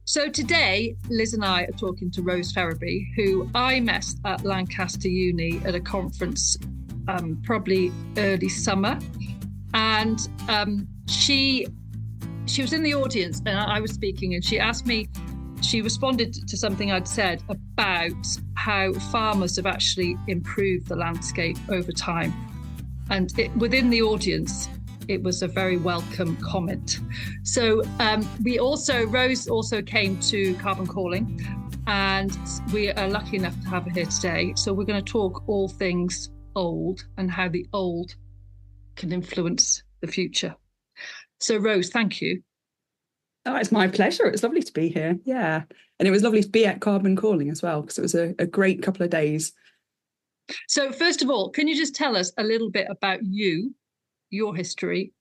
So today, Liz and I are talking to Rose Ferraby, who I met at Lancaster Uni at a conference probably early summer. And she was in the audience and I was speaking, and she asked me, she responded to something I'd said about how farmers have actually improved the landscape over time. And within the audience, it was a very welcome comment. So Rose also came to Carbon Calling, and we are lucky enough to have her here today. So we're going to talk all things old and how the old can influence the future. So Rose, thank you. Oh, it's my pleasure. It's lovely to be here. Yeah. And it was lovely to be at Carbon Calling as well, because it was a great couple of days. So first of all, can you just tell us a little bit about you, your history,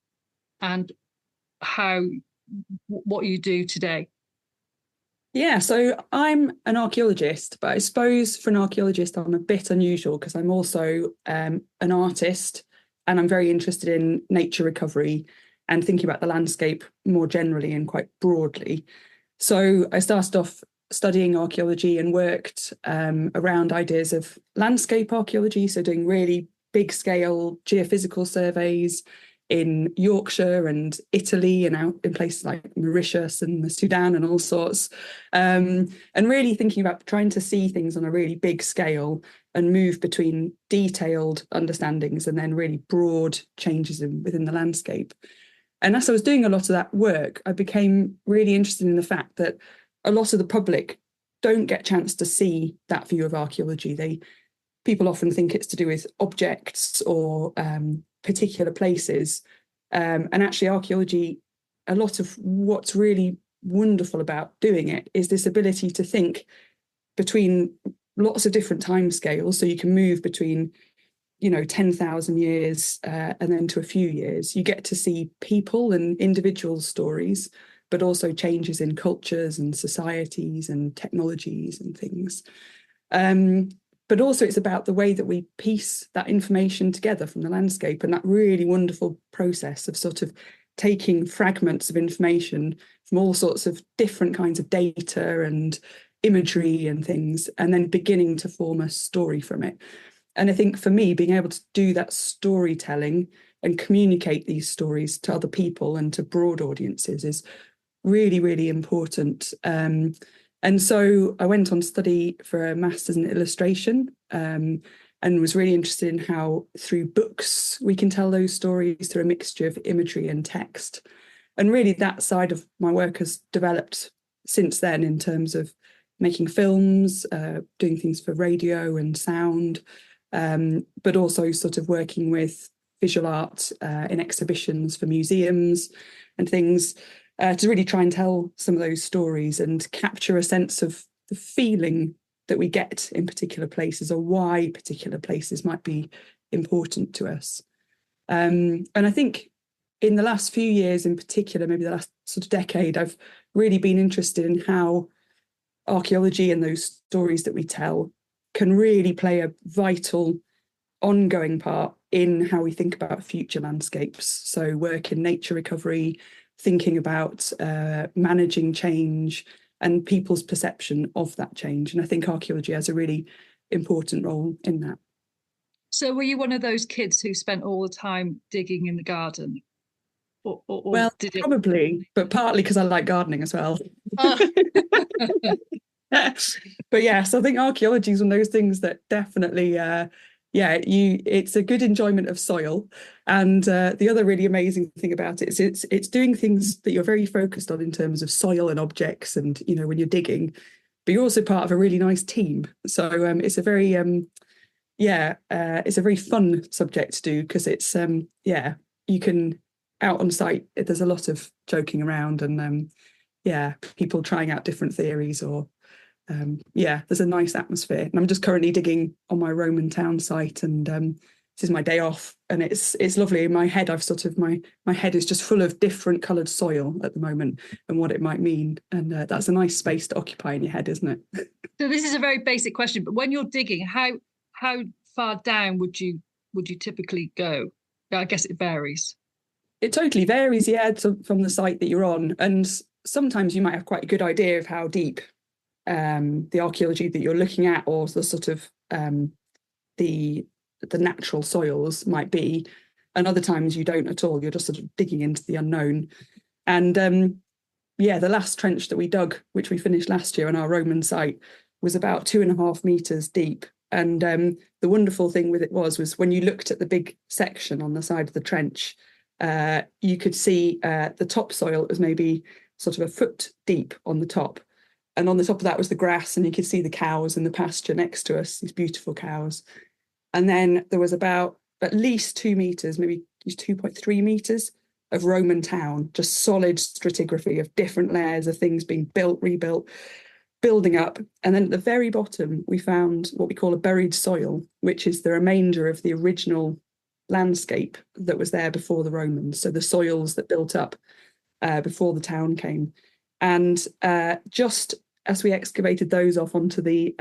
and what you do today? Yeah, so I'm an archaeologist, but I suppose for an archaeologist, I'm a bit unusual because I'm also an artist, and I'm very interested in nature recovery and thinking about the landscape more generally and quite broadly. So I started off studying archaeology and worked around ideas of landscape archaeology, so doing really big scale geophysical surveys in Yorkshire and Italy and out in places like Mauritius and the Sudan and all sorts, and really thinking about trying to see things on a really big scale and move between detailed understandings and then really broad changes within the landscape. And as I was doing a lot of that work, I became really interested in the fact that a lot of the public don't get a chance to see that view of archaeology. People often think it's to do with objects or particular places. And actually archaeology, a lot of what's really wonderful about doing it is this ability to think between lots of different timescales. So you can move between 10,000 years and then to a few years. You get to see people and individual stories, but also changes in cultures and societies and technologies and things. But also it's about the way that we piece that information together from the landscape, and that really wonderful process of sort of taking fragments of information from all sorts of different kinds of data and imagery and things, and then beginning to form a story from it. And I think for me, being able to do that storytelling and communicate these stories to other people and to broad audiences is really, really important. And so I went on study for a master's in illustration, and was really interested in how through books we can tell those stories through a mixture of imagery and text. And really that side of my work has developed since then in terms of making films, doing things for radio and sound, but also sort of working with visual art in exhibitions for museums and things, to really try and tell some of those stories and capture a sense of the feeling that we get in particular places, or why particular places might be important to us. And I think in the last few years in particular, maybe the last sort of decade, I've really been interested in how archaeology and those stories that we tell can really play a vital ongoing part in how we think about future landscapes. So work in nature recovery, thinking about managing change and people's perception of that change. And I think archaeology has a really important role in that. So were you one of those kids who spent all the time digging in the garden? Well, probably, but partly because I like gardening as well. But yes, I think archaeology is one of those things that definitely, it's a good enjoyment of soil. And the other really amazing thing about it is it's doing things that you're very focused on in terms of soil and objects, and when you're digging, but you're also part of a really nice team. So it's a very it's a very fun subject to do, because it's you can out on site. There's a lot of joking around and people trying out different theories, or there's a nice atmosphere. And I'm just currently digging on my Roman town site, and this is my day off, and it's lovely. In my head, I've sort of my head is just full of different coloured soil at the moment and what it might mean, and that's a nice space to occupy in your head, isn't it? So this is a very basic question, but when you're digging, how far down would you typically go? I guess it varies. It totally varies, from the site that you're on. And sometimes you might have quite a good idea of how deep the archaeology that you're looking at, or the sort of the natural soils might be, and other times you don't at all. You're just sort of digging into the unknown. And the last trench that we dug, which we finished last year on our Roman site, was about 2.5 meters deep. And the wonderful thing with it was when you looked at the big section on the side of the trench, you could see the topsoil. It was maybe sort of a foot deep on the top. And on the top of that was the grass, and you could see the cows in the pasture next to us, these beautiful cows. And then there was about at least 2 meters, maybe 2.3 meters of Roman town, just solid stratigraphy of different layers of things being built, rebuilt, building up. And then at the very bottom, we found what we call a buried soil, which is the remainder of the original landscape that was there before the Romans. So the soils that built up before the town came. And just as we excavated those off onto the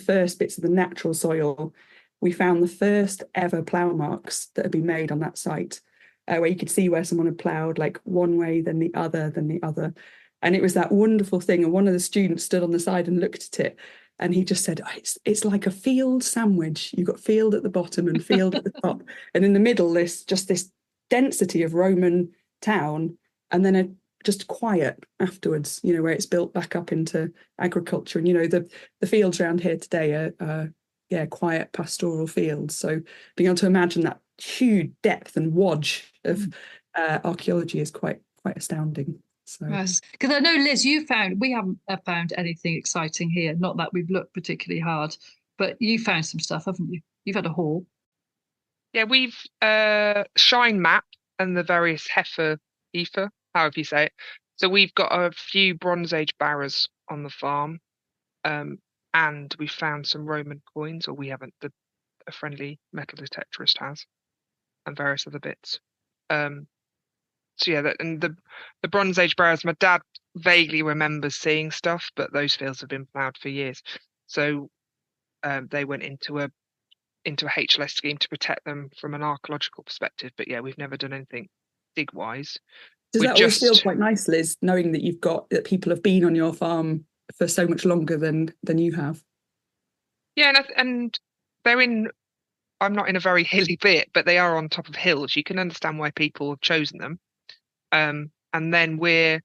first bits of the natural soil, we found the first ever plough marks that had been made on that site, where you could see where someone had ploughed like one way, then the other, then the other. And it was that wonderful thing. And one of the students stood on the side and looked at it. And he just said, it's like a field sandwich. You've got field at the bottom and field at the top. And in the middle, this density of Roman town, and then just quiet afterwards, where it's built back up into agriculture. And, the fields around here today are quiet pastoral fields. So being able to imagine that huge depth and wodge of archaeology is quite astounding. So. Yes, because I know, Liz, we haven't found anything exciting here. Not that we've looked particularly hard, but you found some stuff, haven't you? You've had a haul. Yeah, we've Shine Map and the various Heifer, however you say it. So we've got a few Bronze Age barrows on the farm, and we found some Roman coins, or we haven't. A friendly metal detectorist has, and various other bits. So yeah, and the Bronze Age barrows, my dad vaguely remembers seeing stuff, but those fields have been ploughed for years. So they went into a HLS scheme to protect them from an archaeological perspective. But yeah, we've never done anything dig-wise. Does that always feel quite nice, Liz, knowing that people have been on your farm for so much longer than you have? Yeah, and they're in. I'm not in a very hilly bit, but they are on top of hills. You can understand why people have chosen them. And then we're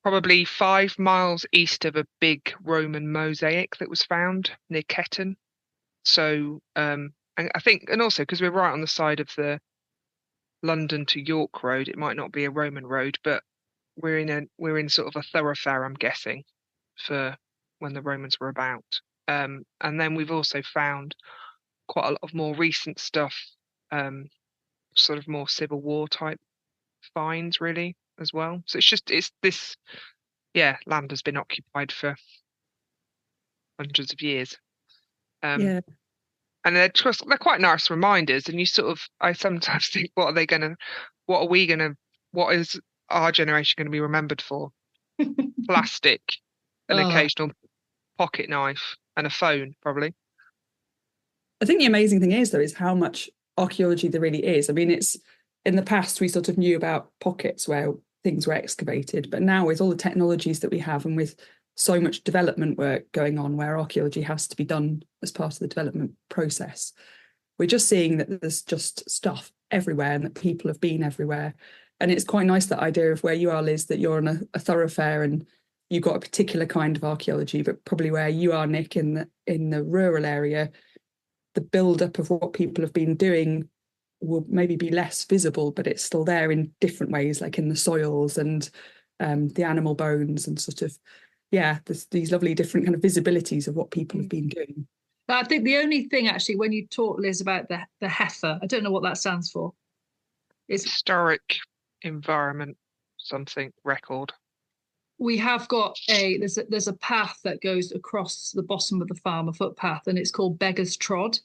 probably 5 miles east of a big Roman mosaic that was found near Ketton. So, and I think, and also because we're right on the side of the London to York Road, it might not be a Roman road, but we're in sort of a thoroughfare, I'm guessing, for when the Romans were about. And then we've also found quite a lot of more recent stuff, sort of more Civil War type finds, really, as well. So land has been occupied for hundreds of years. And they're quite nice reminders. And I sometimes think, what is our generation going to be remembered for? Plastic, an occasional pocket knife, and a phone, probably. I think the amazing thing is how much archaeology there really is. I mean, it's in the past we sort of knew about pockets where things were excavated, but now with all the technologies that we have and with so much development work going on where archaeology has to be done as part of the development process, we're just seeing that there's just stuff everywhere and that people have been everywhere. And it's quite nice, that idea of where you are, Liz, that you're on a thoroughfare and you've got a particular kind of archaeology, but probably where you are, Nick, in the rural area, the build-up of what people have been doing will maybe be less visible, but it's still there in different ways, like in the soils and the animal bones, and sort of, these lovely different kind of visibilities of what people have been doing. I think the only thing, actually, when you talk, Liz, about the heifer, I don't know what that stands for. It's historic environment, something record. We have got there's a path that goes across the bottom of the farm, a footpath, and it's called Beggar's Trod.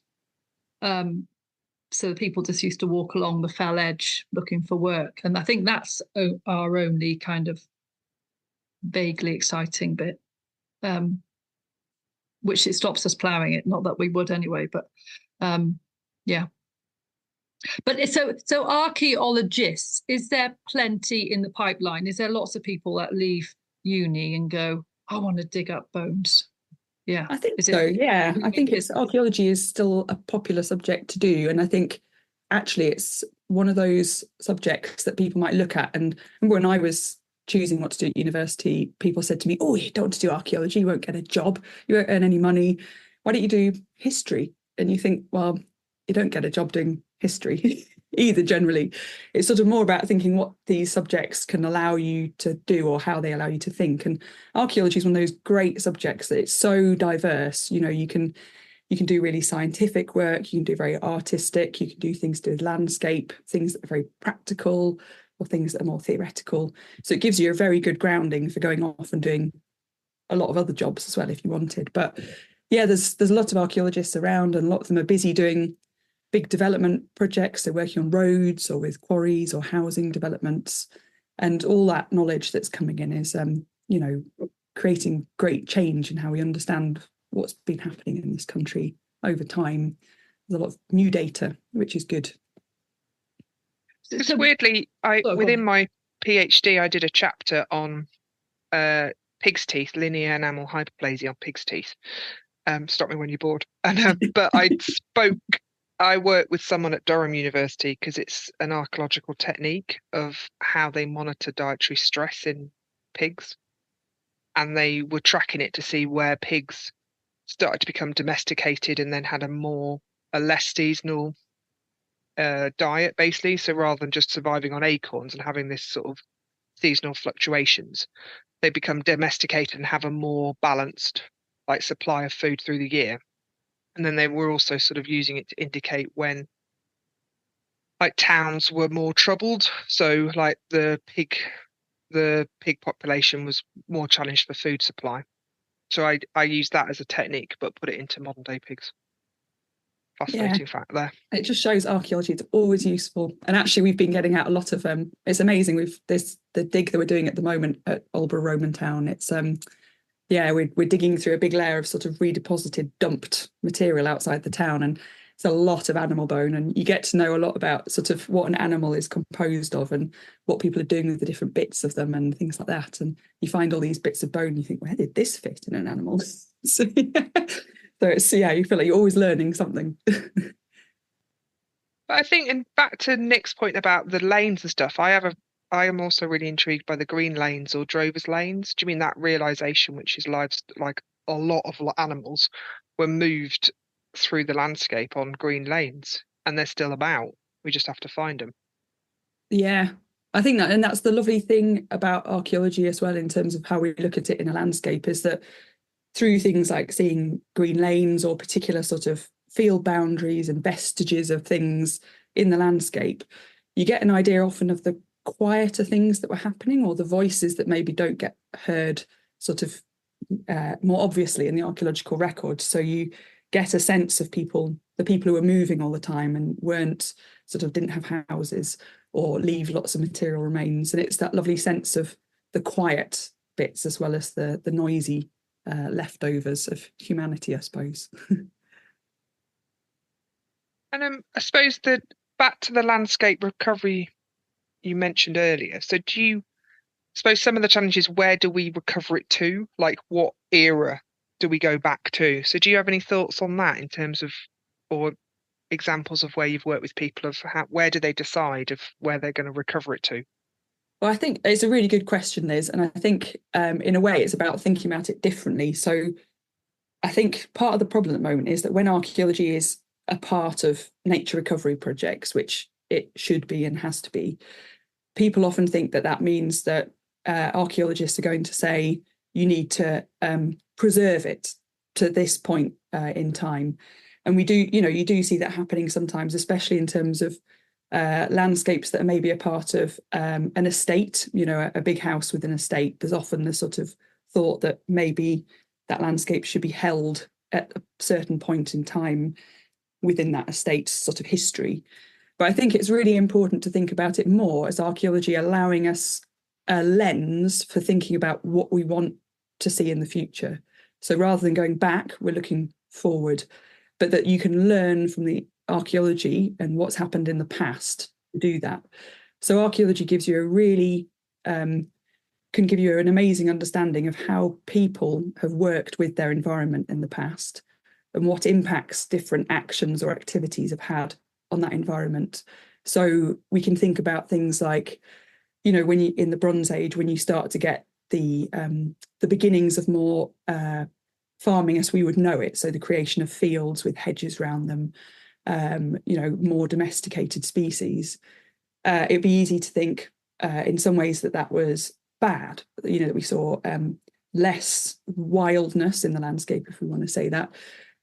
So people just used to walk along the fell edge looking for work. And I think that's our only kind of vaguely exciting bit, which it stops us ploughing it. Not that we would anyway, but yeah. But so archaeologists, is there plenty in the pipeline? Is there lots of people that leave uni and go, I want to dig up bones? Yeah, I think so. Yeah, I think archaeology is still a popular subject to do, and I think actually it's one of those subjects that people might look at. And when I was choosing what to do at university, people said to me, "Oh, you don't want to do archaeology, you won't get a job, you won't earn any money. Why don't you do history?" And you think, well, you don't get a job doing history either. Generally, it's sort of more about thinking what these subjects can allow you to do or how they allow you to think. And archaeology is one of those great subjects that it's so diverse. You can do really scientific work, you can do very artistic, you can do things to do with landscape, things that are very practical, or things that are more theoretical. So it gives you a very good grounding for going off and doing a lot of other jobs as well if you wanted. But yeah, there's a lot of archaeologists around, and a lot of them are busy doing big development projects. They're working on roads or with quarries or housing developments, and all that knowledge that's coming in is creating great change in how we understand what's been happening in this country over time. There's a lot of new data, which is good. Because weirdly, within my PhD, I did a chapter on pig's teeth, linear enamel hyperplasia on pig's teeth. Stop me when you're bored. But I work with someone at Durham University because it's an archaeological technique of how they monitor dietary stress in pigs. And they were tracking it to see where pigs started to become domesticated and then had a less seasonal diet, basically. So rather than just surviving on acorns and having this sort of seasonal fluctuations, they become domesticated and have a more balanced supply of food through the year. And then they were also sort of using it to indicate when towns were more troubled. So the pig population was more challenged for food supply. So I used that as a technique, but put it into modern day pigs. Fascinating fact there. It just shows archaeology is always useful. And actually, we've been getting out a lot of it's amazing. There's the dig that we're doing at the moment at Aldeburgh Roman Town. It's we're digging through a big layer of sort of redeposited, dumped material outside the town, and it's a lot of animal bone, and you get to know a lot about sort of what an animal is composed of and what people are doing with the different bits of them and things like that. And you find all these bits of bone, and you think, where did this fit in an animal? So it's you feel like you're always learning something. But I think, and back to Nick's point about the lanes and stuff, I am also really intrigued by the green lanes or drovers lanes. Do you mean that realization, which is like a lot of animals were moved through the landscape on green lanes, and they're still about. We just have to find them. Yeah, I think that, and that's the lovely thing about archaeology as well, in terms of how we look at it in a landscape, is that through things like seeing green lanes or particular sort of field boundaries and vestiges of things in the landscape, you get an idea often of the quieter things that were happening, or the voices that maybe don't get heard sort of more obviously in the archaeological record. So you get a sense of the people who were moving all the time and didn't have houses or leave lots of material remains. And it's that lovely sense of the quiet bits as well as the noisy leftovers of humanity, I suppose. And I suppose that back to the landscape recovery you mentioned earlier. So do you suppose some of the challenges, where do we recover it to? Like what era do we go back to? So do you have any thoughts on that in terms of, or examples of where you've worked with people of where do they decide of where they're going to recover it to? Well, I think it's a really good question, Liz. And I think in a way it's about thinking about it differently. So I think part of the problem at the moment is that when archaeology is a part of nature recovery projects, which it should be and has to be, people often think that means that archaeologists are going to say you need to preserve it to this point in time. And we do, you do see that happening sometimes, especially in terms of landscapes that are maybe a part of an estate, a big house with an estate. There's often the sort of thought that maybe that landscape should be held at a certain point in time within that estate's sort of history. But I think it's really important to think about it more as archaeology allowing us a lens for thinking about what we want to see in the future. So rather than going back, we're looking forward, but that you can learn from the archaeology and what's happened in the past to do that. So archaeology gives you a really can give you an amazing understanding of how people have worked with their environment in the past and what impacts different actions or activities have had on that environment. So we can think about things like, when you in the Bronze Age, when you start to get the beginnings of more farming as we would know it, so the creation of fields with hedges around them, more domesticated species. It'd be easy to think in some ways that was bad, that we saw less wildness in the landscape, if we want to say that,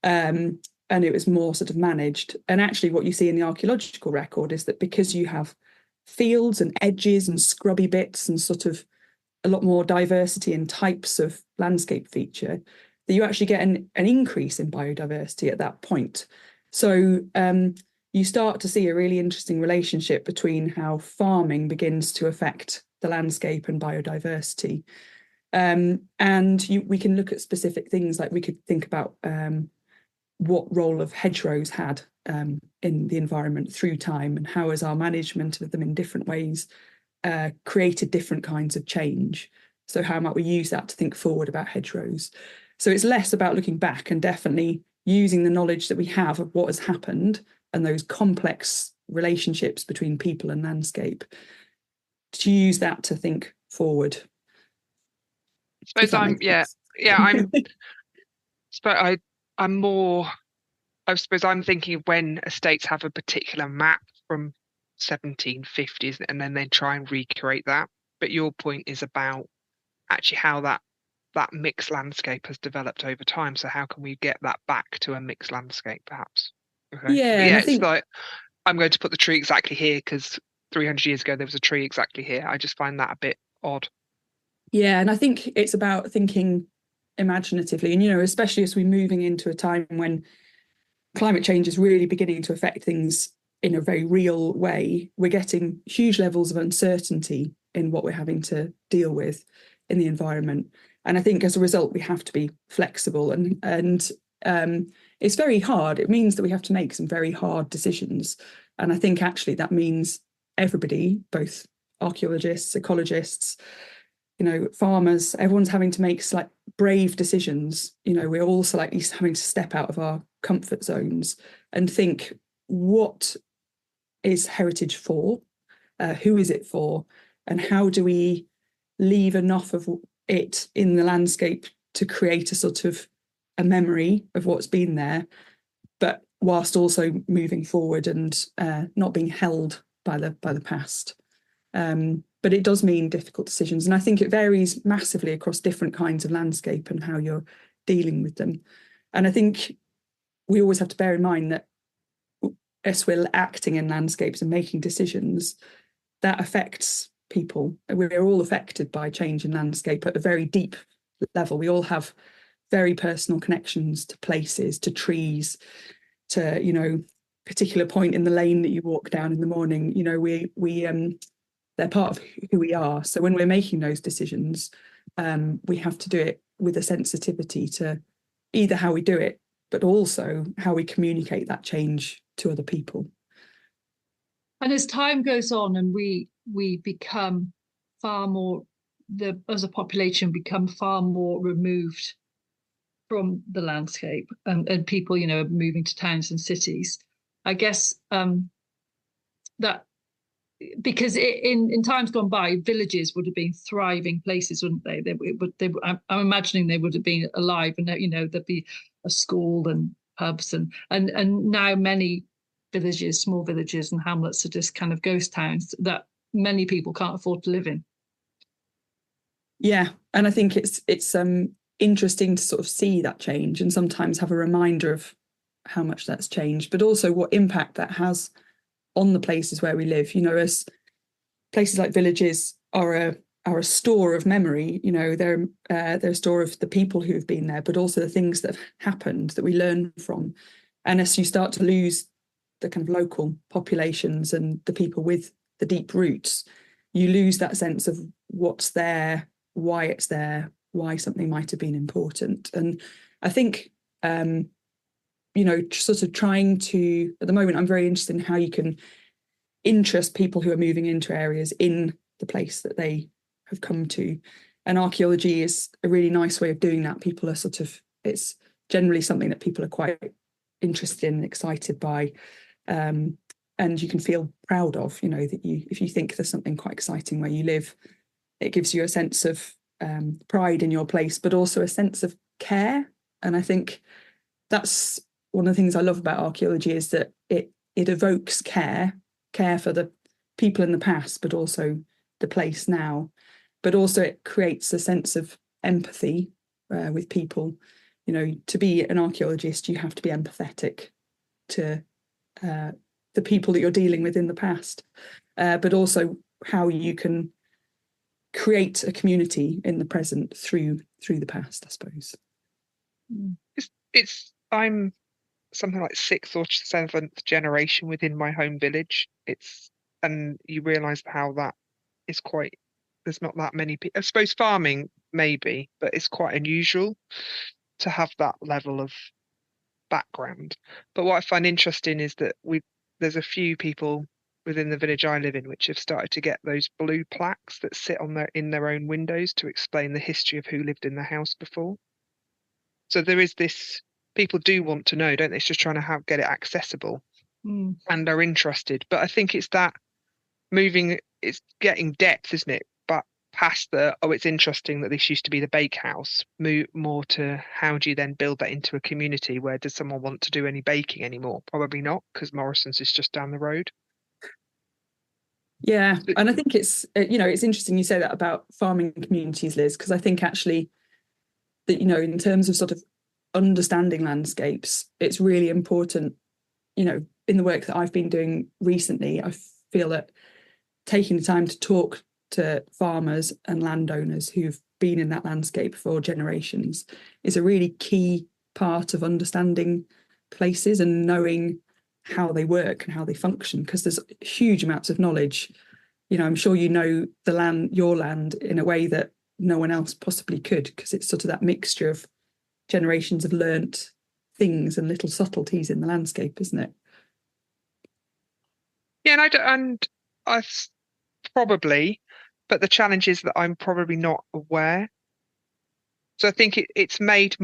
and it was more sort of managed. And actually what you see in the archaeological record is that because you have fields and edges and scrubby bits and sort of a lot more diversity in types of landscape feature, that you actually get an increase in biodiversity at that point. So you start to see a really interesting relationship between how farming begins to affect the landscape and biodiversity. We can look at specific things, like we could think about what role of hedgerows had in the environment through time, and how has our management of them in different ways created different kinds of change. So how might we use that to think forward about hedgerows? So it's less about looking back and definitely using the knowledge that we have of what has happened and those complex relationships between people and landscape, to use that to think forward. I suppose I'm thinking of when estates have a particular map from 1750s and then they try and recreate that. But your point is about actually how that mixed landscape has developed over time. So how can we get that back to a mixed landscape, perhaps? Okay. Yeah, it's like, I'm going to put the tree exactly here because 300 years ago there was a tree exactly here. I just find that a bit odd. Yeah, and I think it's about thinking imaginatively, and especially as we're moving into a time when climate change is really beginning to affect things in a very real way. We're getting huge levels of uncertainty in what we're having to deal with in the environment, and I think as a result we have to be flexible, and it's very hard. It means that we have to make some very hard decisions, and I think actually that means everybody, both archaeologists, ecologists, farmers, everyone's having to make brave decisions. We're also having to step out of our comfort zones and think, what is heritage for? Who is it for? And how do we leave enough of it in the landscape to create a sort of a memory of what's been there, but whilst also moving forward and not being held by the past. But it does mean difficult decisions. And I think it varies massively across different kinds of landscape and how you're dealing with them. And I think we always have to bear in mind that as we're acting in landscapes and making decisions, that affects people. We're all affected by change in landscape at a very deep level. We all have very personal connections to places, to trees, to, particular point in the lane that you walk down in the morning. They're part of who we are. So when we're making those decisions, we have to do it with a sensitivity to either how we do it, but also how we communicate that change to other people. And as time goes on and we become far more, as a population, become far more removed from the landscape, and people, moving to towns and cities, I guess that, because in times gone by, villages would have been thriving places, wouldn't they? I'm imagining they would have been alive, and there'd be a school and pubs, and now many villages, small villages and hamlets are just kind of ghost towns that many people can't afford to live in. Yeah, and I think it's interesting to sort of see that change and sometimes have a reminder of how much that's changed, but also what impact that has on the places where we live. As places like villages are a store of memory, they're a store of the people who have been there, but also the things that have happened that we learn from. And as you start to lose the kind of local populations and the people with the deep roots, you lose that sense of what's there, why it's there, why something might have been important. And I think sort of trying to, at the moment, I'm very interested in how you can interest people who are moving into areas in the place that they have come to. And archaeology is a really nice way of doing that. People are it's generally something that people are quite interested in and excited by. And you can feel proud of, that if you think there's something quite exciting where you live, it gives you a sense of pride in your place, but also a sense of care. And I think that's one of the things I love about archaeology, is that it evokes care for the people in the past, but also the place now. But also it creates a sense of empathy with people. To be an archaeologist, you have to be empathetic to the people that you're dealing with in the past, but also how you can create a community in the present through the past, I suppose. I'm something like 6th or 7th generation within my home village. And you realise how that is there's not that many people. I suppose farming maybe, but it's quite unusual to have that level of background. But what I find interesting is that there's a few people within the village I live in which have started to get those blue plaques that sit in their own windows to explain the history of who lived in the house before. So there is this, people do want to know, don't they? It's just trying to get it accessible and are interested. But I think it's that it's getting depth, isn't it? But past it's interesting that this used to be the bakehouse, more to how do you then build that into a community where does someone want to do any baking anymore? Probably not, because Morrison's is just down the road. Yeah, and I think it's interesting you say that about farming communities, Liz, because I think actually that, in terms of sort of understanding landscapes, it's really important, in the work that I've been doing recently. I feel that taking the time to talk to farmers and landowners who've been in that landscape for generations is a really key part of understanding places and knowing how they work and how they function, because there's huge amounts of knowledge. I'm sure your land in a way that no one else possibly could, because it's sort of that mixture of generations of learnt things and little subtleties in the landscape, isn't it? Yeah, and I probably, but the challenge is that I'm probably not aware. So I think it's made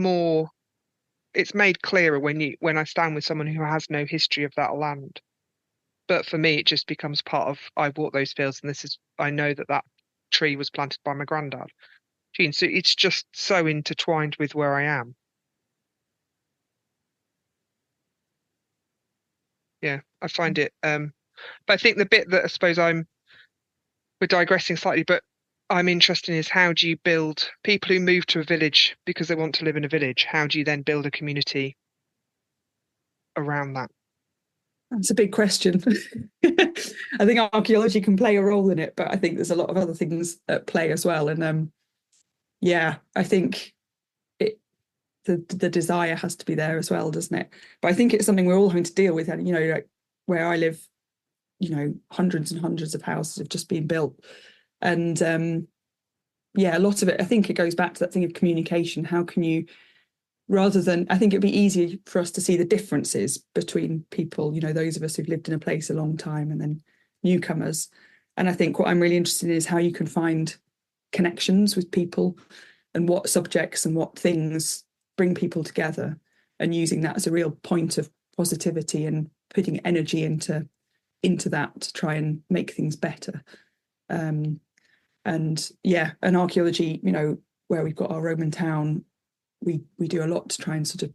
clearer when I stand with someone who has no history of that land. But for me, it just becomes part of, I walk those fields and I know that tree was planted by my granddad. So it's just so intertwined with where I am. Yeah, I find it. But I think the bit that I suppose we're digressing slightly, but I'm interested in is how do you build people who move to a village because they want to live in a village? How do you then build a community around that? That's a big question. I think archaeology can play a role in it, but I think there's a lot of other things at play as well. And I think the desire has to be there as well, doesn't it? But I think it's something we're all having to deal with. And like where I live, hundreds and hundreds of houses have just been built, and a lot of it, I think it goes back to that thing of communication. How can you, rather than, I think it'd be easier for us to see the differences between people, those of us who've lived in a place a long time and then newcomers. And I think what I'm really interested in is how you can find connections with people and what subjects and what things bring people together, and using that as a real point of positivity and putting energy into that to try and make things better. And archaeology, where we've got our Roman town, we do a lot to try and sort of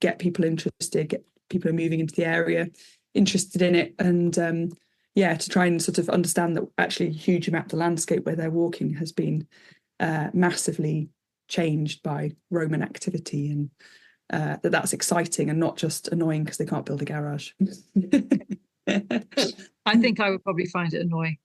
get people interested, get people who are moving into the area interested in it, and to try and sort of understand that actually a huge amount of the landscape where they're walking has been massively changed by Roman activity, and that's exciting and not just annoying because they can't build a garage. I think I would probably find it annoying.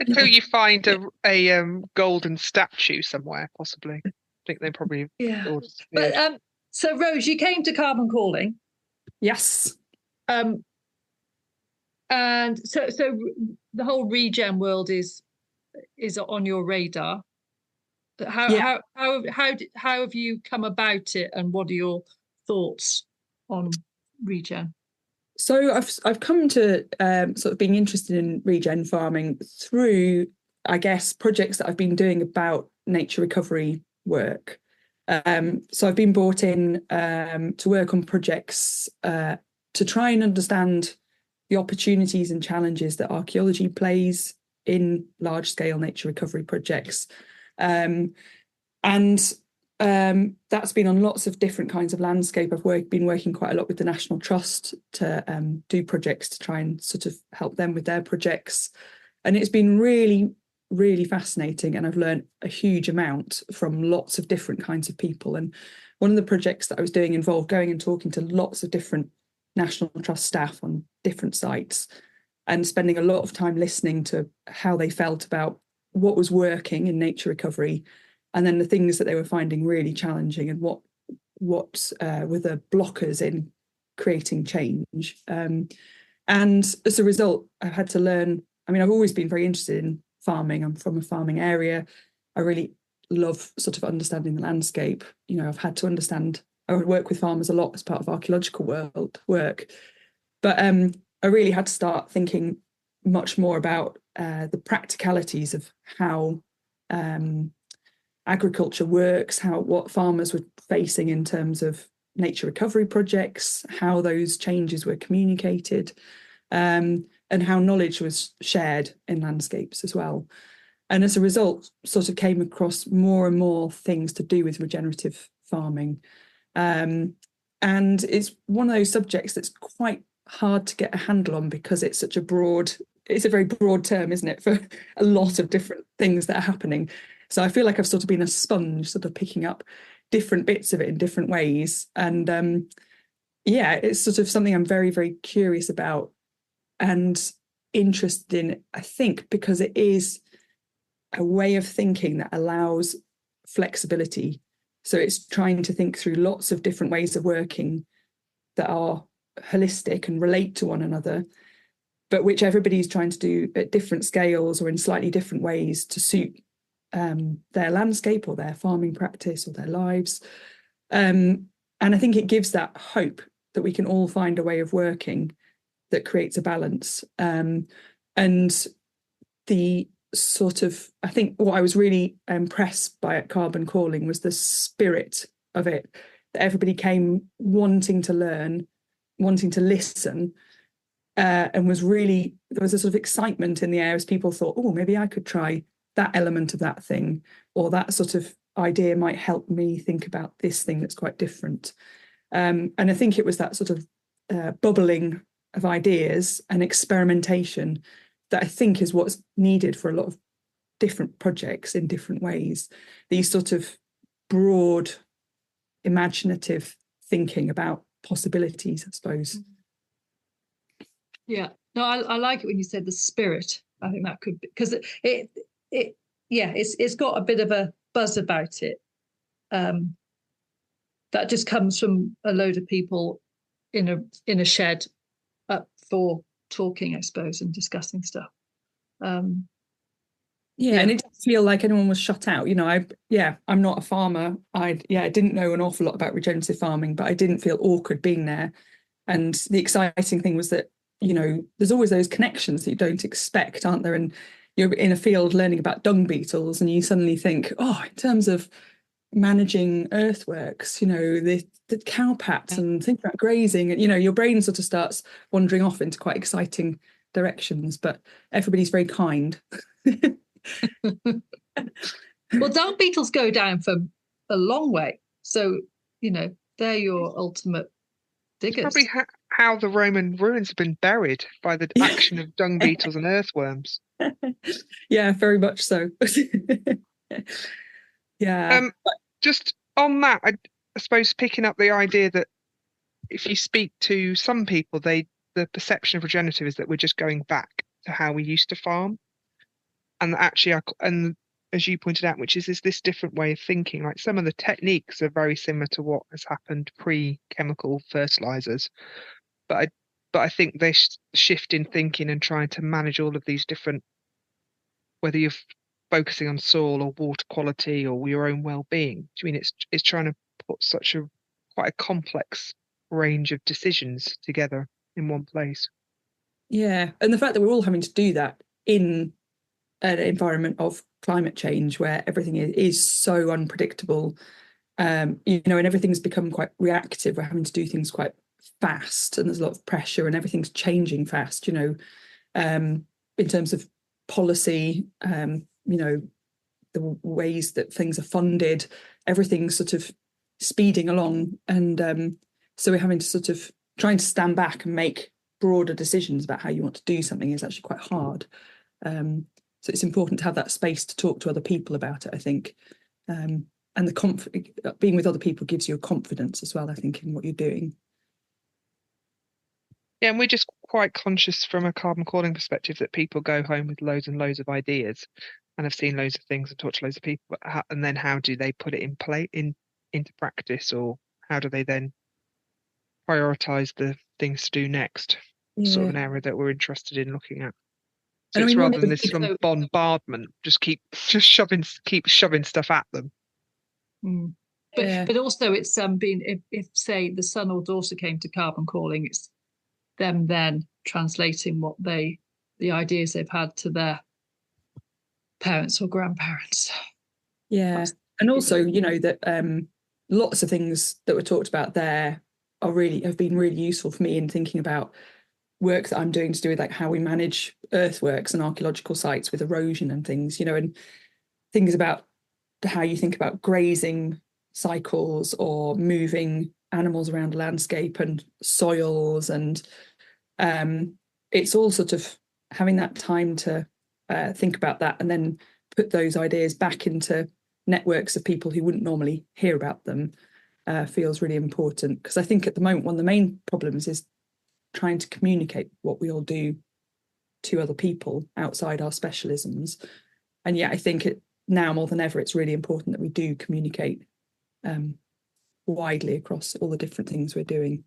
Until you find a golden statue somewhere, possibly. I think they probably. Yeah. But so Rose, you came to Carbon Calling. Yes. And so the whole ReGen world is on your radar. Yeah. How have you come about it, and what are your thoughts on ReGen? So I've come to sort of being interested in regen farming through, I guess, projects that I've been doing about nature recovery work. So I've been brought in to work on projects to try and understand the opportunities and challenges that archaeology plays in large-scale nature recovery projects. And that's been on lots of different kinds of landscape. I've been working quite a lot with the National Trust to do projects to try and sort of help them with their projects. And it's been really, really fascinating. And I've learned a huge amount from lots of different kinds of people. And one of the projects that I was doing involved going and talking to lots of different National Trust staff on different sites and spending a lot of time listening to how they felt about what was working in nature recovery, and then the things that they were finding really challenging, and what were the blockers in creating change. And as a result, I've had to learn. I mean, I've always been very interested in farming. I'm from a farming area. I really love sort of understanding the landscape. You know, I've had to understand. I would work with farmers a lot as part of archaeological work, but I really had to start thinking much more about the practicalities of how agriculture works, what farmers were facing in terms of nature recovery projects, how those changes were communicated, and how knowledge was shared in landscapes as well. And as a result, sort of came across more and more things to do with regenerative farming. And it's one of those subjects that's quite hard to get a handle on because it's a very broad term, isn't it, for a lot of different things that are happening. So I feel like I've sort of been a sponge, sort of picking up different bits of it in different ways. And it's sort of something I'm very, very curious about and interested in, I think, because it is a way of thinking that allows flexibility. So it's trying to think through lots of different ways of working that are holistic and relate to one another, but which everybody's trying to do at different scales or in slightly different ways to suit their landscape or their farming practice or their lives. And I think it gives that hope that we can all find a way of working that creates a balance. And the sort of, I think what I was really impressed by at Carbon Calling was the spirit of it, that everybody came wanting to learn, wanting to listen, and there was a sort of excitement in the air as people thought, oh, maybe I could try that element of that thing, or that sort of idea might help me think about this thing that's quite different. And I think it was that sort of bubbling of ideas and experimentation that I think is what's needed for a lot of different projects in different ways. These sort of broad, imaginative thinking about possibilities, I suppose. Yeah, no, I like it when you said the spirit. I think that could be, because it's got a bit of a buzz about it. That just comes from a load of people in a shed up for talking, I suppose, and discussing stuff. And it didn't feel like anyone was shut out. You know, I'm not a farmer. I didn't know an awful lot about regenerative farming, but I didn't feel awkward being there. And the exciting thing was that, you know, there's always those connections that you don't expect, aren't there? And you're in a field learning about dung beetles, and you suddenly think, oh, in terms of managing earthworks, you know, the cowpats and think about grazing, and, you know, your brain sort of starts wandering off into quite exciting directions, but everybody's very kind. Well, dung beetles go down for a long way. So, you know, they're your ultimate diggers. It's probably how the Roman ruins have been buried, by the action of dung beetles and earthworms. Yeah, very much so. Yeah. Just on that, I suppose picking up the idea that if you speak to some people, the perception of regenerative is that we're just going back to how we used to farm, and actually, and as you pointed out, which is this different way of thinking. Like, some of the techniques are very similar to what has happened pre-chemical fertilizers, but I think they shift in thinking and trying to manage all of these different, whether you're focusing on soil or water quality or your own well-being. Do you mean it's trying to put such a quite a complex range of decisions together in one place? Yeah, and the fact that we're all having to do that in an environment of climate change where everything is so unpredictable, you know, and everything's become quite reactive. We're having to do things quite fast, and there's a lot of pressure, and everything's changing fast. You know, in terms of policy, you know, the ways that things are funded, everything's sort of speeding along, and so we're having to sort of trying to stand back and make broader decisions about how you want to do something is actually quite hard. So it's important to have that space to talk to other people about it, I think. And being with other people gives you a confidence as well, I think, in what you're doing. Yeah, and we're just quite conscious from a carbon calling perspective that people go home with loads and loads of ideas and have seen loads of things and talked to loads of people. And then how do they put it into practice, or how do they then prioritise the things to do next? Yeah. Sort of an area that we're interested in looking at. So and it's I mean, rather than this bombardment, keep shoving stuff at them. Mm. But also it's been if say the son or daughter came to carbon calling, it's them then translating the ideas they've had to their parents or grandparents. Yeah, and also, you know, that lots of things that were talked about there have been really useful for me in thinking about work that I'm doing to do with like how we manage earthworks and archaeological sites with erosion and things, you know, and things about how you think about grazing cycles or moving animals around a landscape and soils, and it's all sort of having that time to think about that and then put those ideas back into networks of people who wouldn't normally hear about them feels really important, because I think at the moment one of the main problems is trying to communicate what we all do to other people outside our specialisms. And yeah, I think now more than ever it's really important that we do communicate widely across all the different things we're doing.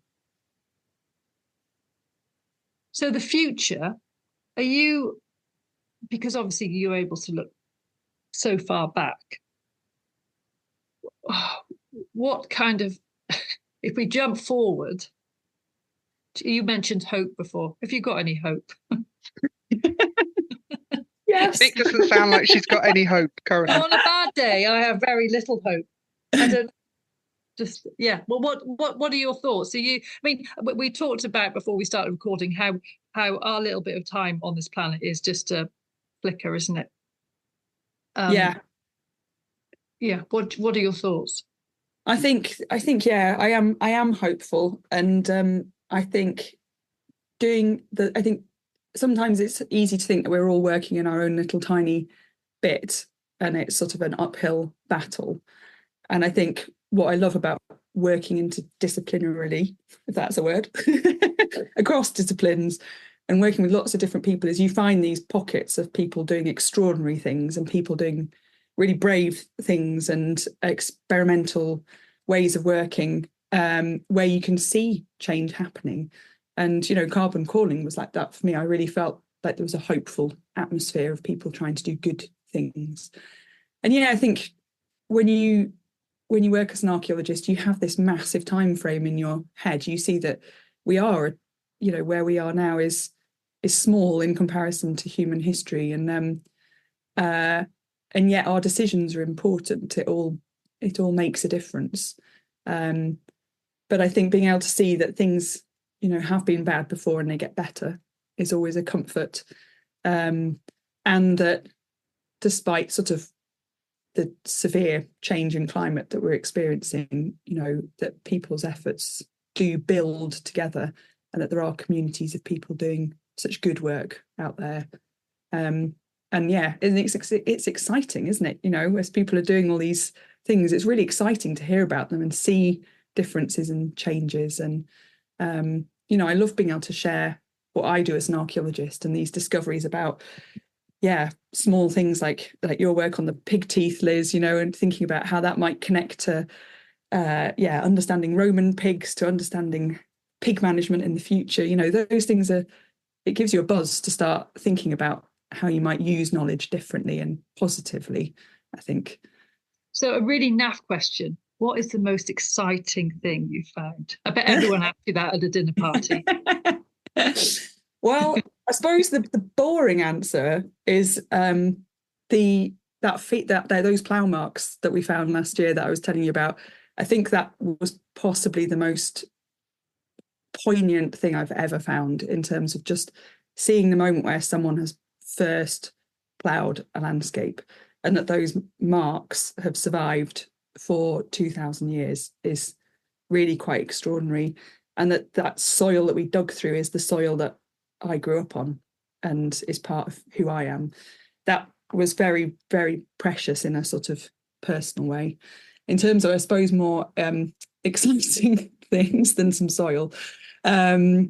So the future, because obviously you're able to look so far back, what kind of, if we jump forward, you mentioned hope before. Have you got any hope? Yes. It doesn't sound like she's got any hope currently. On a bad day, I have very little hope. I don't. Just yeah. Well, what are your thoughts? I mean, we talked about before we started recording how our little bit of time on this planet is just a flicker, isn't it? Yeah. What are your thoughts? I think yeah, I am hopeful, and I think I think sometimes it's easy to think that we're all working in our own little tiny bit and it's sort of an uphill battle. And I think what I love about working interdisciplinarily, if that's a word, across disciplines and working with lots of different people is you find these pockets of people doing extraordinary things and people doing really brave things and experimental ways of working, where you can see change happening. And, you know, carbon calling was like that for me. I really felt like there was a hopeful atmosphere of people trying to do good things. And yeah, I think when you work as an archaeologist, you have this massive time frame in your head. You see that we are, you know, where we are now is small in comparison to human history, and yet our decisions are important. It all makes a difference. But I think being able to see that things, you know, have been bad before and they get better is always a comfort. And that despite sort of the severe change in climate that we're experiencing, you know, that people's efforts do build together and that there are communities of people doing such good work out there. And yeah, it's exciting, isn't it? You know, as people are doing all these things, it's really exciting to hear about them and see differences and changes. And, you know, I love being able to share what I do as an archaeologist and these discoveries about, yeah, small things like your work on the pig teeth, Liz, you know, and thinking about how that might connect to, understanding Roman pigs, to understanding pig management in the future. You know, those things it gives you a buzz to start thinking about how you might use knowledge differently and positively, I think. So a really naff question. What is the most exciting thing you found? I bet everyone asked you that at a dinner party. Well, I suppose the boring answer is those plough marks that we found last year that I was telling you about. I think that was possibly the most poignant thing I've ever found in terms of just seeing the moment where someone has first ploughed a landscape, and that those marks have survived for 2,000 years is really quite extraordinary. And that soil that we dug through is the soil that I grew up on and is part of who I am. That was very, very precious in a sort of personal way. In terms of, I suppose, more exciting things than some soil, I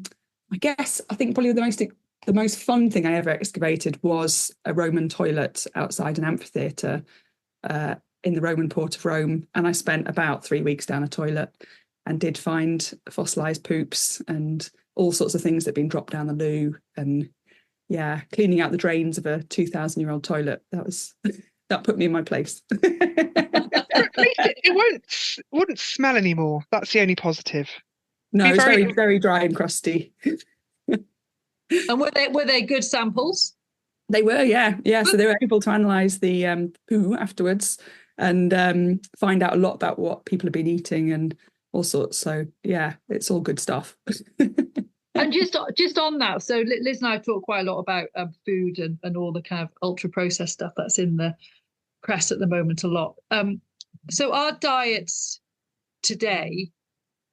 think probably the most fun thing I ever excavated was a Roman toilet outside an amphitheatre in the Roman port of Rome. And I spent about 3 weeks down a toilet and did find fossilised poops and all sorts of things that had been dropped down the loo. And yeah, cleaning out the drains of a 2,000-year-old toilet. That put me in my place. At least it wouldn't smell anymore. That's the only positive. No, it's very, very dry and crusty. And were they good samples? They were, yeah. So they were able to analyse the poo afterwards and find out a lot about what people have been eating and all sorts. So yeah, it's all good stuff. And just on that, so Liz and I talk quite a lot about food and all the kind of ultra processed stuff that's in the press at the moment a lot. So our diets today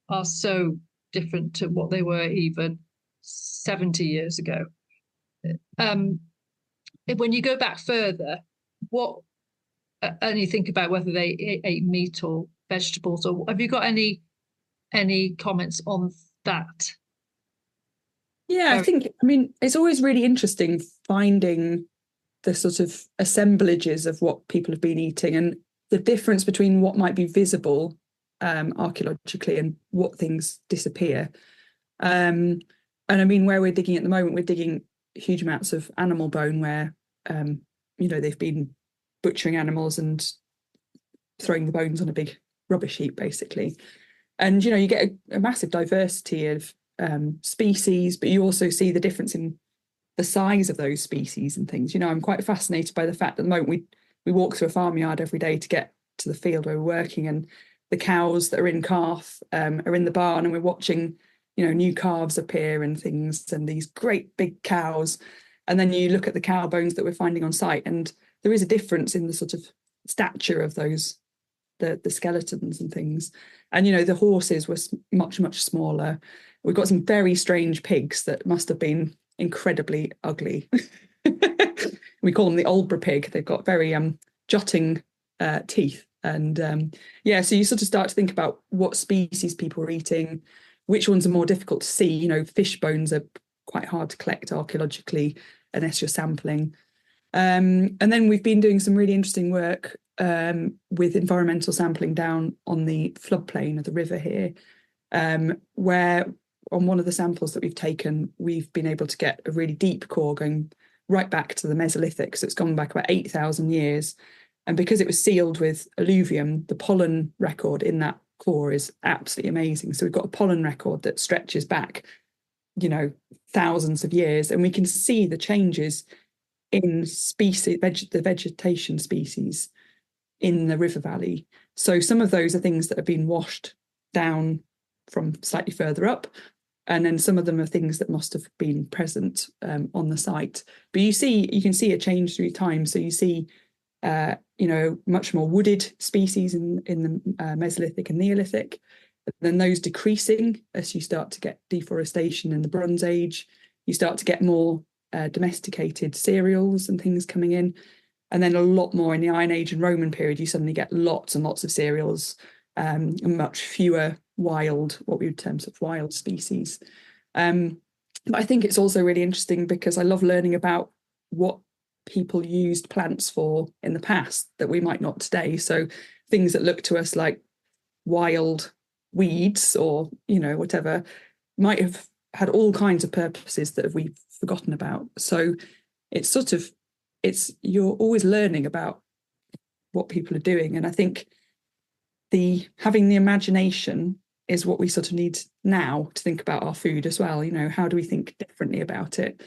are so different to what they were even 70 years ago. When you go back further, and you think about whether they ate meat or vegetables, or have you got any comments on that? Yeah, I mean, it's always really interesting finding the sort of assemblages of what people have been eating and the difference between what might be visible archaeologically and what things disappear. And I mean, where we're digging at the moment, we're digging huge amounts of animal bone where, they've been butchering animals and throwing the bones on a big rubbish heap, basically. And, you get a massive diversity of species, but you also see the difference in the size of those species and things. I'm quite fascinated by the fact that at the moment we walk through a farmyard every day to get to the field where we're working, and the cows that are in calf are in the barn, and we're watching new calves appear and things, and these great big cows. And then you look at the cow bones that we're finding on site, and there is a difference in the sort of stature of those, the skeletons and things. And the horses were much, much smaller. We've got some very strange pigs that must have been incredibly ugly. We call them the Aldborough pig. They've got very jutting teeth. And so you sort of start to think about what species people are eating, which ones are more difficult to see. Fish bones are quite hard to collect archaeologically unless you're sampling. And then we've been doing some really interesting work with environmental sampling down on the floodplain of the river here, where on one of the samples that we've taken, we've been able to get a really deep core going right back to the Mesolithic. So it's gone back about 8,000 years. And because it was sealed with alluvium, the pollen record in that core is absolutely amazing. So we've got a pollen record that stretches back, thousands of years, and we can see the changes in species, the vegetation species in the river valley. So some of those are things that have been washed down from slightly further up, and then some of them are things that must have been present on the site. But you can see a change through time. So you see much more wooded species in the Mesolithic and Neolithic, then those decreasing as you start to get deforestation in the Bronze Age. You start to get more domesticated cereals and things coming in, and then a lot more in the Iron Age and Roman period. You suddenly get lots and lots of cereals, and much fewer what we would term sort of wild species. But I think it's also really interesting because I love learning about what people used plants for in the past that we might not today. So things that look to us like wild weeds or whatever might have had all kinds of purposes that we've forgotten about. So it's sort of you're always learning about what people are doing. And I think having the imagination is what we sort of need now to think about our food as well. You know, how do we think differently about it?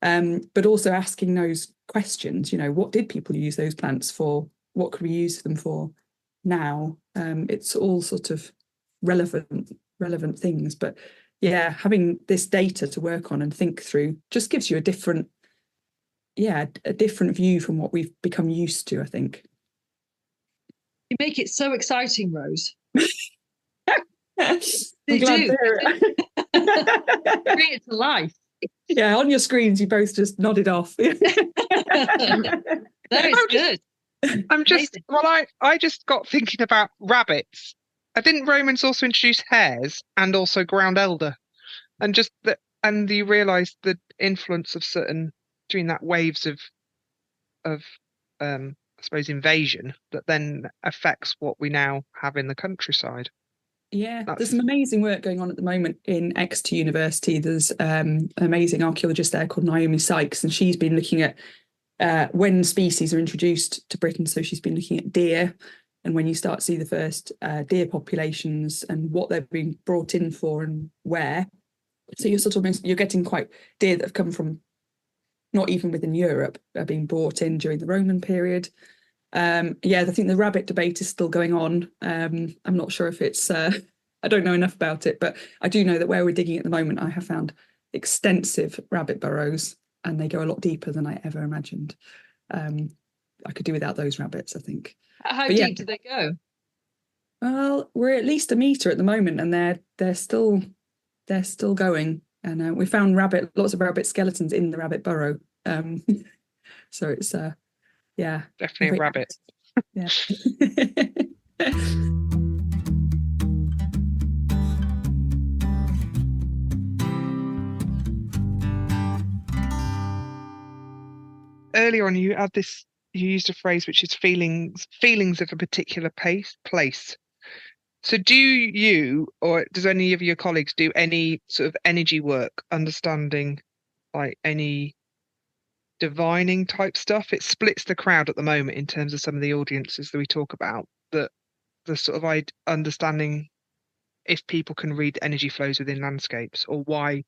But also asking those questions, you know, what did people use those plants for? What could we use them for now? It's all sort of relevant things. But yeah, having this data to work on and think through just gives you a different view from what we've become used to, I think. You make it so exciting, Rose. I'm glad to hear it. Bring it to life. Yeah, on your screens, you both just nodded off. That is good. I'm just, I just got thinking about rabbits. Didn't Romans also introduce hares and also ground elder? And just that, and you realise the influence of certain, during that waves of I suppose invasion that then affects what we now have in the countryside. Yeah, there's some amazing work going on at the moment in Exeter University. There's an amazing archaeologist there called Naomi Sykes, and she's been looking at when species are introduced to Britain. So she's been looking at deer, and when you start to see the first deer populations and what they're being brought in for and where. So you're getting quite deer that have come from not even within Europe, are being brought in during the Roman period. I think the rabbit debate is still going on. I'm not sure if it's I don't know enough about it, but I do know that where we're digging at the moment, I have found extensive rabbit burrows, and they go a lot deeper than I ever imagined. I could do without those rabbits, I think. How deep do they go? Well, we're at least a metre at the moment, and they're still going. And we found lots of rabbit skeletons in the rabbit burrow. So it's definitely a rabbit. Yeah. Earlier on, you used a phrase which is feelings of a particular place. So do you, or does any of your colleagues do any sort of energy work, understanding like any divining type stuff? It splits the crowd at the moment in terms of some of the audiences that we talk about, that the sort of understanding if people can read energy flows within landscapes, or why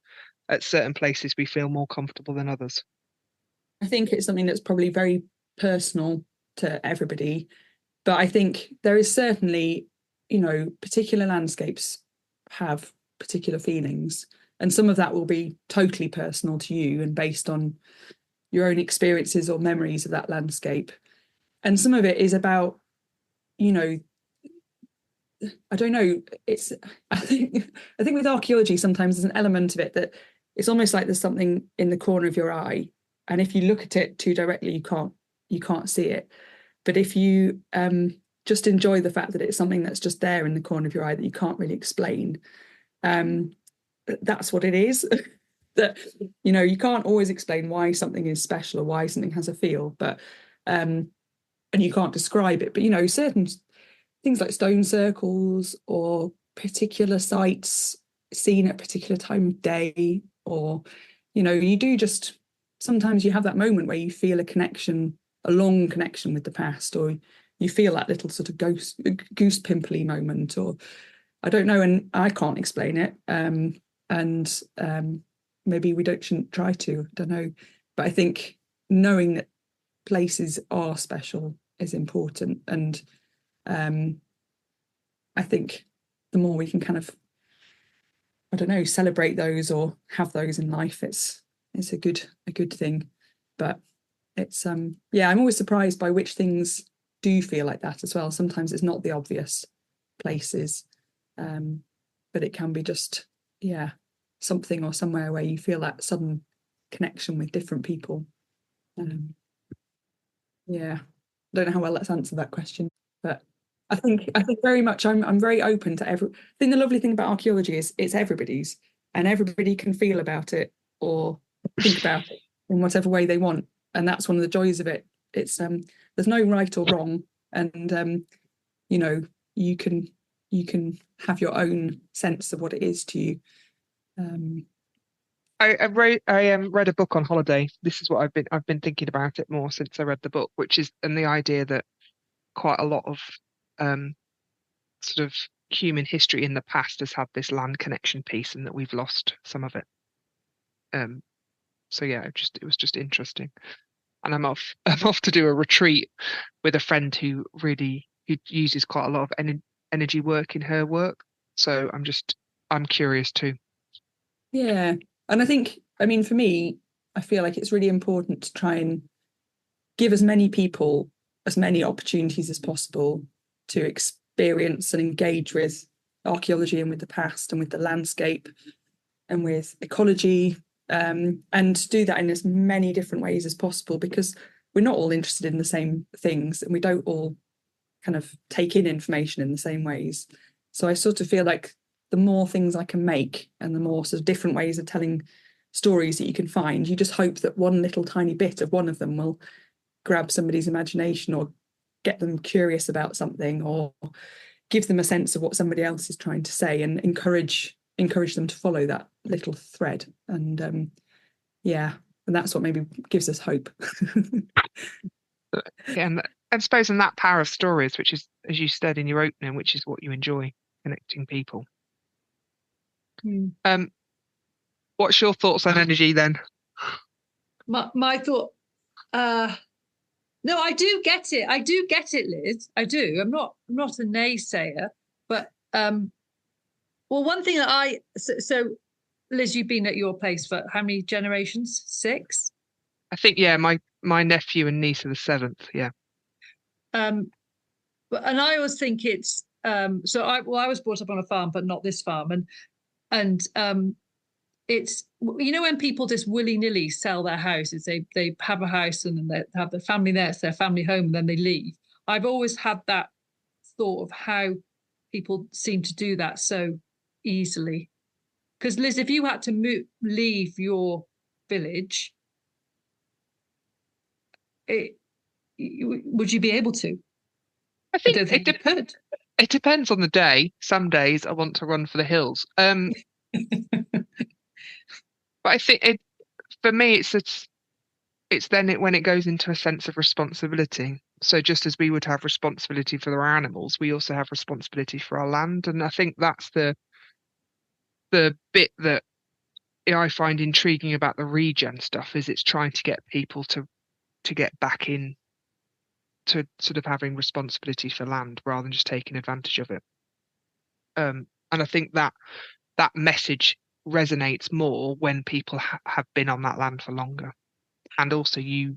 at certain places we feel more comfortable than others. I think it's something that's probably very personal to everybody, but I think there is certainly, particular landscapes have particular feelings, and some of that will be totally personal to you and based on your own experiences or memories of that landscape. And some of it is about, I don't know, I think with archaeology sometimes there's an element of it that it's almost like there's something in the corner of your eye, and if you look at it too directly you can't see it. But if you just enjoy the fact that it's something that's just there in the corner of your eye that you can't really explain, that's what it is. That you can't always explain why something is special or why something has a feel, but and you can't describe it. But certain things like stone circles or particular sites seen at a particular time of day, or you do just sometimes you have that moment where you feel a long connection with the past, or you feel that little sort of goose pimply moment, or I don't know, and I can't explain it, and maybe we shouldn't try to, I don't know, but I think knowing that places are special is important, and I think the more we can kind of, I don't know, celebrate those or have those in life, it's a good thing. But it's I'm always surprised by which things do feel like that as well. Sometimes it's not the obvious places, but it can be just something or somewhere where you feel that sudden connection with different people. I don't know how well that's answered that question, but I think very much I'm very open to I think the lovely thing about archaeology is it's everybody's, and everybody can feel about it or think about it in whatever way they want, and that's one of the joys of it. It's there's no right or wrong, and you can have your own sense of what it is to you. I read a book on holiday. This is what I've been thinking about it more since I read the book, which is and the idea that quite a lot of um sort of human history in the past has had this land connection piece, and that we've lost some of it. Um, so yeah, it was just interesting. And I'm off I'm off to do a retreat with a friend who uses quite a lot of energy work in her work. So I'm curious too. Yeah. And I think, I mean, for me, I feel like it's really important to try and give as many people as many opportunities as possible to experience and engage with archaeology and with the past and with the landscape and with ecology, and do that in as many different ways as possible, because we're not all interested in the same things and we don't all kind of take in information in the same ways. So I sort of feel like the more things I can make and the more sort of different ways of telling stories that you can find, you just hope that one little tiny bit of one of them will grab somebody's imagination or get them curious about something or give them a sense of what somebody else is trying to say, and encourage them to follow that little thread. And yeah, and that's what maybe gives us hope. Yeah, and I suppose in that power of stories, which is, as you said in your opening, which is what you enjoy, connecting people. What's your thoughts on energy then? My thought, no, I do get it. I do get it, Liz. I do. I'm not a naysayer, but well, one thing that so Liz, you've been at your place for how many generations? 6? I think, yeah, my nephew and niece are the 7th. Yeah. But and I always think it's so I was brought up on a farm, but not this farm, and it's, you know, when people just willy-nilly sell their houses, they have a house and then they have their family there, it's their family home, and then they leave. I've always had that thought of how people seem to do that so easily. Because Liz, if you had to leave your village, would you be able to? I think don't think you could. It depends on the day. Some days I want to run for the hills. But I think for me, it's then when it goes into a sense of responsibility. So just as we would have responsibility for our animals, we also have responsibility for our land. And I think that's the bit that I find intriguing about the ReGen stuff, is it's trying to get people to get back in to sort of having responsibility for land rather than just taking advantage of it. And I think that message resonates more when people have been on that land for longer. And also you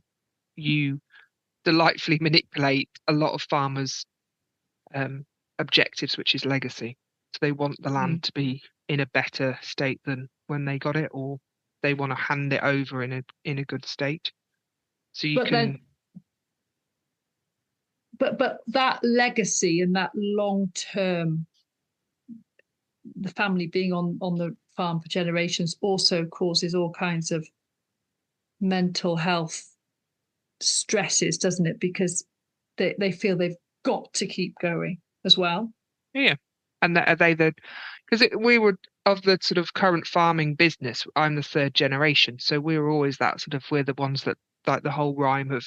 delightfully manipulate a lot of farmers' objectives, which is legacy. So they want the land to be in a better state than when they got it, or they want to hand it over in a good state. So you but that legacy and that long term, the family being on the farm for generations, also causes all kinds of mental health stresses, doesn't it? Because they feel they've got to keep going as well. Yeah. And are they because we were of the sort of current farming business, I'm the 3rd generation. So we were always that sort of, we're the ones that, like the whole rhyme of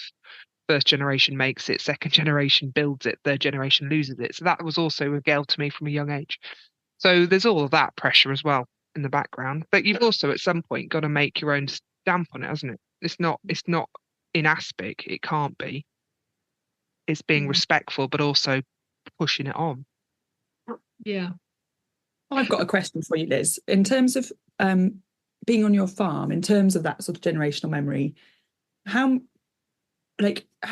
first generation makes it, second generation builds it, third generation loses it. So that was also regaled to me from a young age. So there's all of that pressure as well in the background. But you've also at some point got to make your own stamp on it, hasn't it? It's not in aspic, it can't be. It's being respectful, but also pushing it on. Yeah. I've got a question for you, Liz. In terms of being on your farm, in terms of that sort of generational memory, how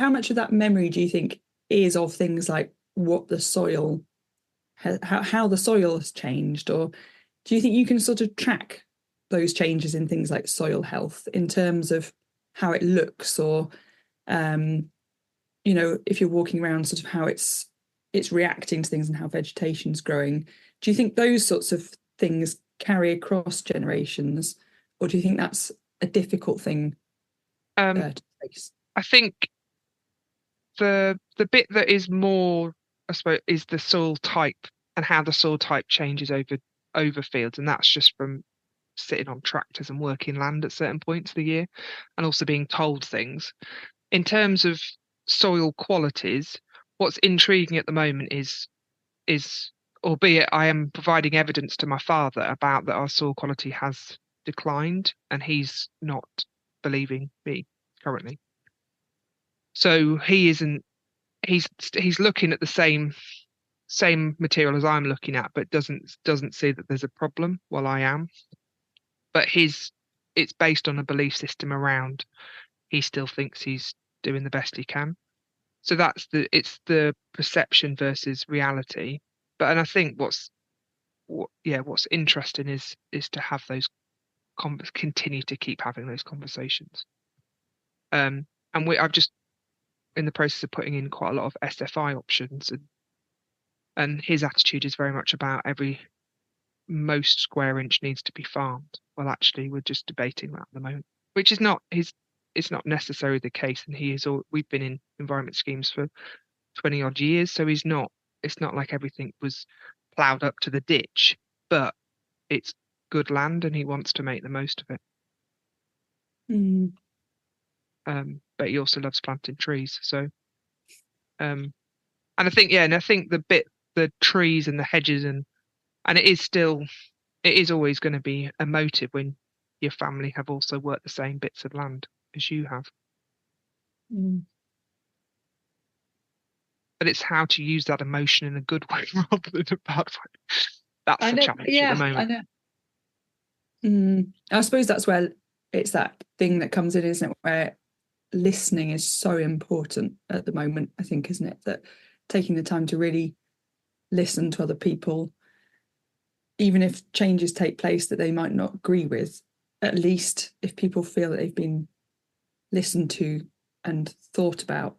much of that memory do you think is of things like what the soil, how the soil has changed, or do you think you can sort of track those changes in things like soil health in terms of how it looks, or if you're walking around, sort of how it's reacting to things and how vegetation's growing? Do you think those sorts of things carry across generations, or do you think that's a difficult thing to face? I think the bit that is more, I suppose, is the soil type and how the soil type changes over fields, and that's just from sitting on tractors and working land at certain points of the year, and also being told things. In terms of soil qualities, what's intriguing at the moment is albeit I am providing evidence to my father about that our soil quality has declined, and he's not believing me currently. So he's looking at the same material as I'm looking at, but doesn't see that there's a problem while I am. But it's based on a belief system around he still thinks he's doing the best he can. So it's the perception versus reality. And I think what's interesting is to have those continue to keep having those conversations. And I've just in the process of putting in quite a lot of SFI options, and his attitude is very much about most square inch needs to be farmed. Well, actually, we're just debating that at the moment, which is not it's not necessarily the case. And we've been in environment schemes for 20 odd years, so it's not like everything was ploughed up to the ditch, but it's good land and he wants to make the most of it. But he also loves planting trees. So, and I think the trees and the hedges and it is always going to be a motive when your family have also worked the same bits of land as you have. But it's how to use that emotion in a good way rather than a bad way. That's the challenge at the moment. I know. I suppose that's where it's that thing that comes in, isn't it? Where listening is so important at the moment, I think, isn't it? That taking the time to really listen to other people, even if changes take place that they might not agree with, at least if people feel that they've been listened to and thought about,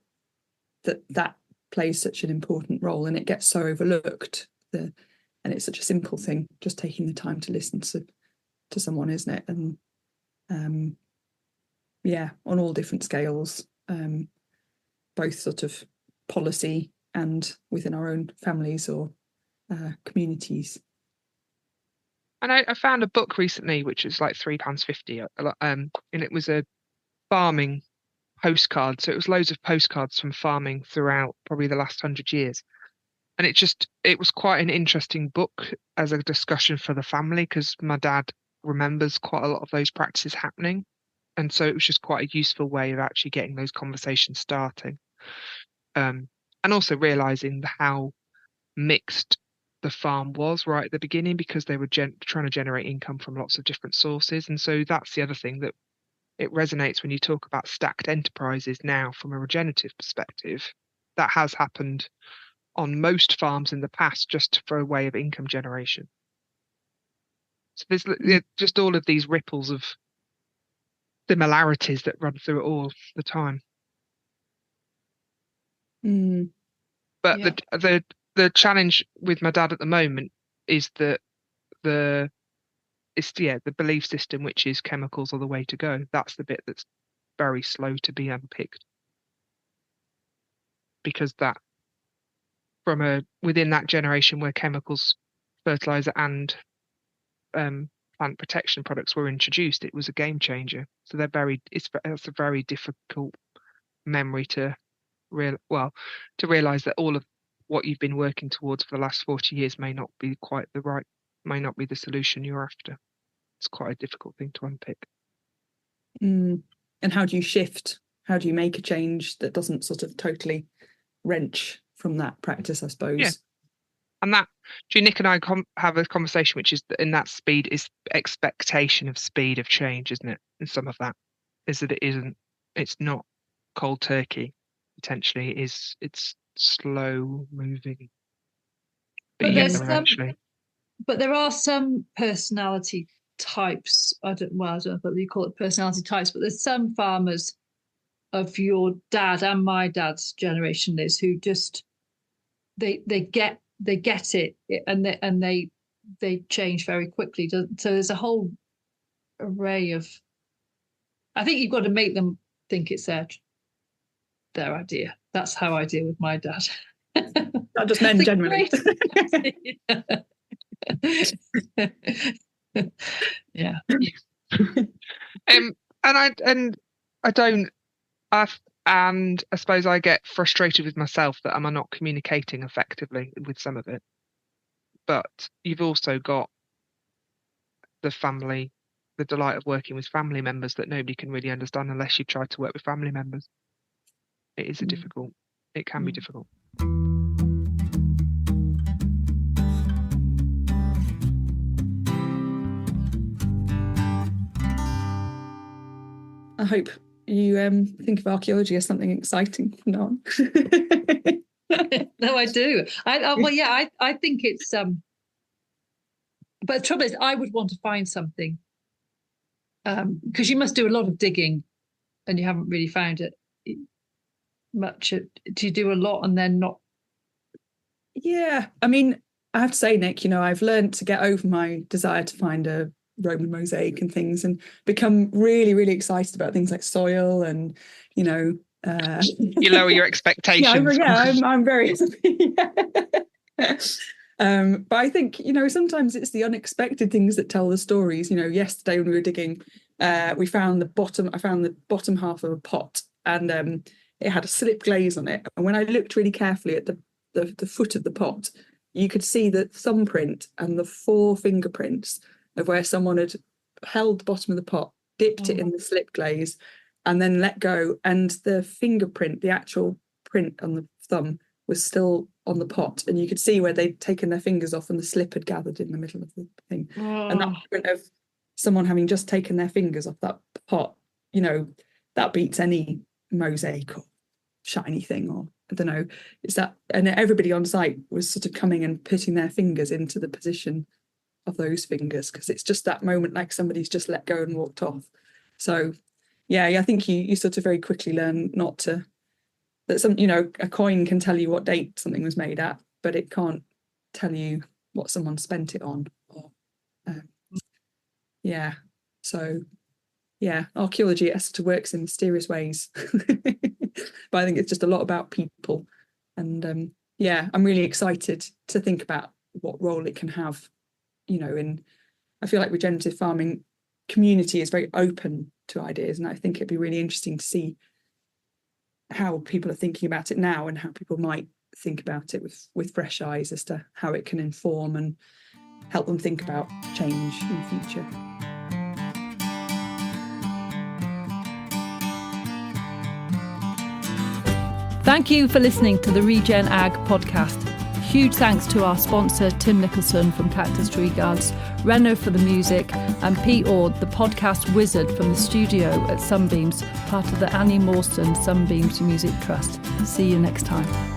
that plays such an important role, and it gets so overlooked. And it's such a simple thing, just taking the time to listen to someone, isn't it? And on all different scales, both sort of policy and within our own families or communities. And I found a book recently which was like £3.50, and it was a farming postcard. So it was loads of postcards from farming throughout probably the last 100 years. And it was quite an interesting book as a discussion for the family, because my dad remembers quite a lot of those practices happening. And so it was just quite a useful way of actually getting those conversations starting. And also realising how mixed the farm was right at the beginning, because they were trying to generate income from lots of different sources. And so that's the other thing that it resonates when you talk about stacked enterprises now from a regenerative perspective. That has happened on most farms in the past, just for a way of income generation. So there's just all of these ripples of similarities that run through it all the time. But the challenge with my dad at the moment is that the belief system, which is chemicals are the way to go. That's the bit that's very slow to be unpicked, because that within that generation where chemicals, fertilizer and plant protection products were introduced, it was a game changer. So it's a very difficult memory to realize that all of what you've been working towards for the last 40 years may not be the solution you're after. It's quite a difficult thing to unpick. And how do you shift? How do you make a change that doesn't sort of totally wrench from that practice, I suppose? Yeah. And that, Nick and I have a conversation, which is that in that speed is expectation of speed of change, isn't it? And some of that is that it's not cold turkey. Potentially it's slow moving. But there are some personality types. I don't know whether you call it personality types, but there's some farmers of your dad and my dad's generation, Liz, who just they get it, and they change very quickly. So there's a whole array of. I think you've got to make them think it's their idea. That's how I deal with my dad. Not just men generally. Yeah. And I suppose I get frustrated with myself that I'm not communicating effectively with some of it. But you've also got the family, the delight of working with family members that nobody can really understand unless you've tried to work with family members. It is it can be difficult. I hope you think of archaeology as something exciting. No. No, I do. I think it's but the trouble is, I would want to find something because you must do a lot of digging, and you haven't really found it much. Do you do a lot and then not? Yeah, I mean, I have to say, Nick, I've learned to get over my desire to find a Roman mosaic and things, and become really, really excited about things like soil and, you lower your expectations. I'm very but I think, sometimes it's the unexpected things that tell the stories. Yesterday when we were digging, I found the bottom half of a pot, and it had a slip glaze on it. And when I looked really carefully at the foot of the pot, you could see the thumbprint and the 4 fingerprints of where someone had held the bottom of the pot, dipped it in the slip glaze, and then let go. And the fingerprint, the actual print on the thumb, was still on the pot. And you could see where they'd taken their fingers off and the slip had gathered in the middle of the thing. And that print of someone having just taken their fingers off that pot, that beats any mosaic or shiny thing, or I don't know. It's that, and everybody on site was sort of coming and putting their fingers into the position of those fingers, because it's just that moment like somebody's just let go and walked off. So yeah, I think you sort of very quickly learn that a coin can tell you what date something was made at, but it can't tell you what someone spent it on. Archaeology sort of works in mysterious ways. But I think it's just a lot about people, and I'm really excited to think about what role it can have. I feel like regenerative farming community is very open to ideas, and I think it'd be really interesting to see how people are thinking about it now, and how people might think about it with fresh eyes as to how it can inform and help them think about change in the future. Thank you for listening to the ReGen Ag podcast. Huge thanks to our sponsor Tim Nicholson from Cactus Tree Guards, Reno for the music, and Pete Ord, the podcast wizard from the studio at Sunbeams, part of the Annie Mawson Sunbeams Music Trust. See you next time.